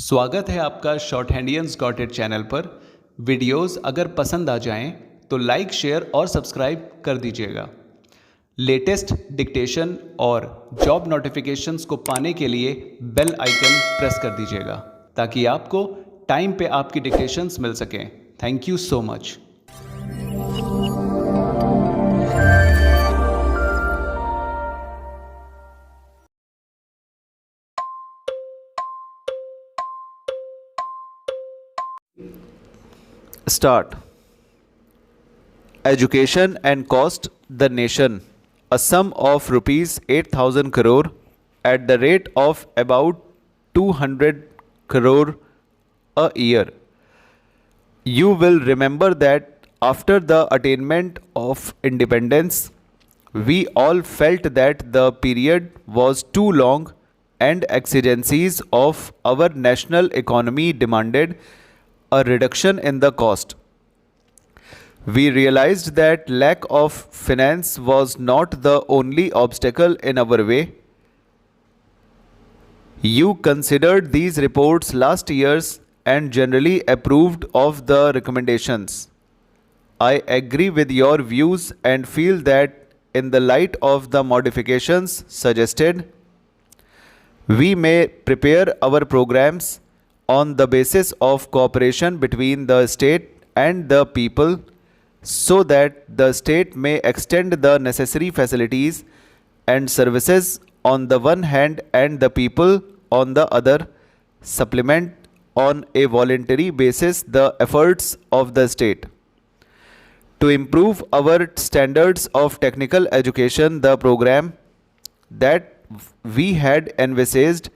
स्वागत है आपका शॉर्ट हैंडियंस गॉट इट चैनल पर। वीडियोस अगर पसंद आ जाएं तो लाइक, शेयर और सब्सक्राइब कर दीजिएगा। लेटेस्ट डिक्टेशन और जॉब नोटिफिकेशंस को पाने के लिए बेल आइकन प्रेस कर दीजिएगा ताकि आपको टाइम पे आपकी डिक्टेशंस मिल सकें। Thank you so much. Start. Education and cost the nation a sum of rupees 8,000 crore at the rate of about 200 crore a year. You will remember that after the attainment of independence, we all felt that the period was too long and exigencies of our national economy demanded a reduction in the cost. We realized that lack of finance was not the only obstacle in our way. You considered these reports last year's and generally approved of the recommendations. I agree with your views and feel that in the light of the modifications suggested, we may prepare our programs on the basis of cooperation between the state and the people so that the state may extend the necessary facilities and services on the one hand and the people on the other supplement on a voluntary basis the efforts of the state. To improve our standards of technical education, the program that we had envisaged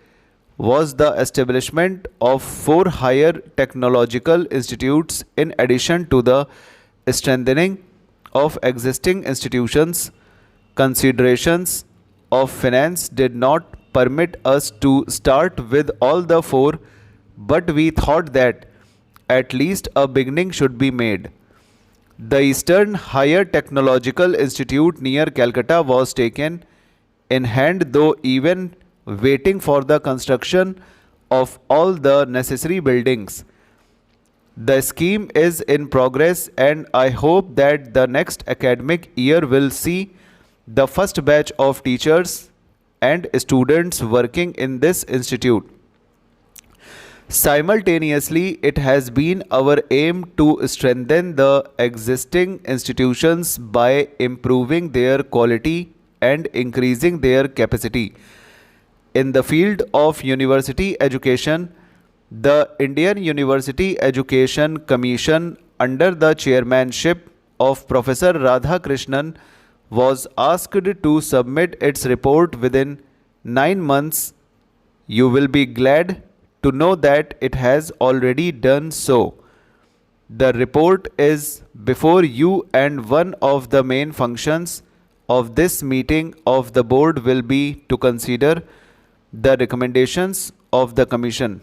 was the establishment of 4 higher technological institutes in addition to the strengthening of existing institutions. Considerations of finance did not permit us to start with all the 4, but we thought that at least a beginning should be made. The Eastern Higher Technological Institute near Calcutta was taken in hand, though even waiting for the construction of all the necessary buildings. The scheme is in progress and I hope that the next academic year will see the first batch of teachers and students working in this institute. Simultaneously, it has been our aim to strengthen the existing institutions by improving their quality and increasing their capacity. In the field of university education, the Indian University Education Commission, under the chairmanship of Professor Radhakrishnan, was asked to submit its report within 9 months. You will be glad to know that it has already done so. The report is before you, and one of the main functions of this meeting of the board will be to consider the recommendations of the Commission.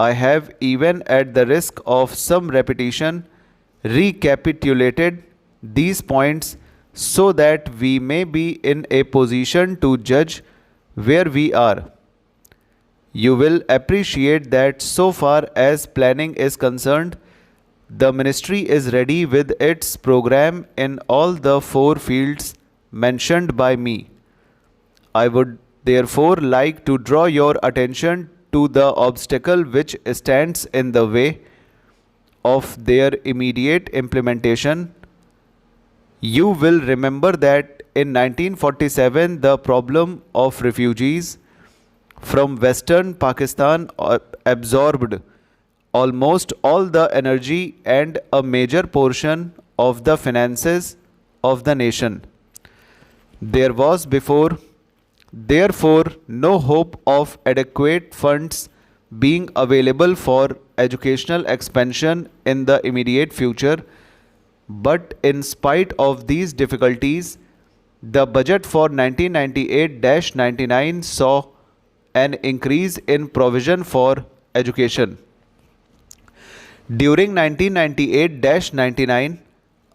I have, even at the risk of some repetition, recapitulated these points so that we may be in a position to judge where we are. You will appreciate that so far as planning is concerned, the Ministry is ready with its program in all the 4 fields mentioned by me. I would therefore like to draw your attention to the obstacle which stands in the way of their immediate implementation. You will remember that in 1947 the problem of refugees from Western Pakistan absorbed almost all the energy and a major portion of the finances of the nation. There was therefore no hope of adequate funds being available for educational expansion in the immediate future. But in spite of these difficulties, the budget for 1998-99 saw an increase in provision for education. During 1998-99,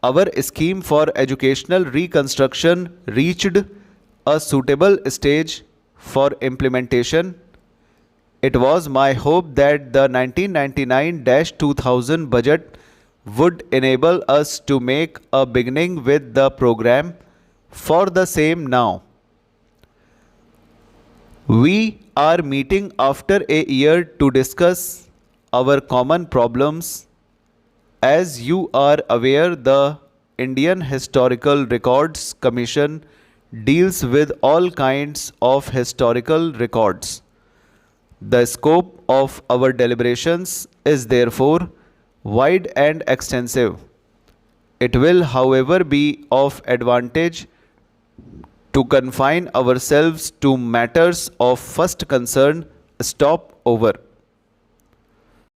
our scheme for educational reconstruction reached a suitable stage for implementation. It was my hope that the 1999-2000 budget would enable us to make a beginning with the program for the same now. We are meeting after a year to discuss our common problems. As you are aware, the Indian Historical Records Commission deals with all kinds of historical records. The scope of our deliberations is therefore wide and extensive. It will, however, be of advantage to confine ourselves to matters of first concern. Stop over.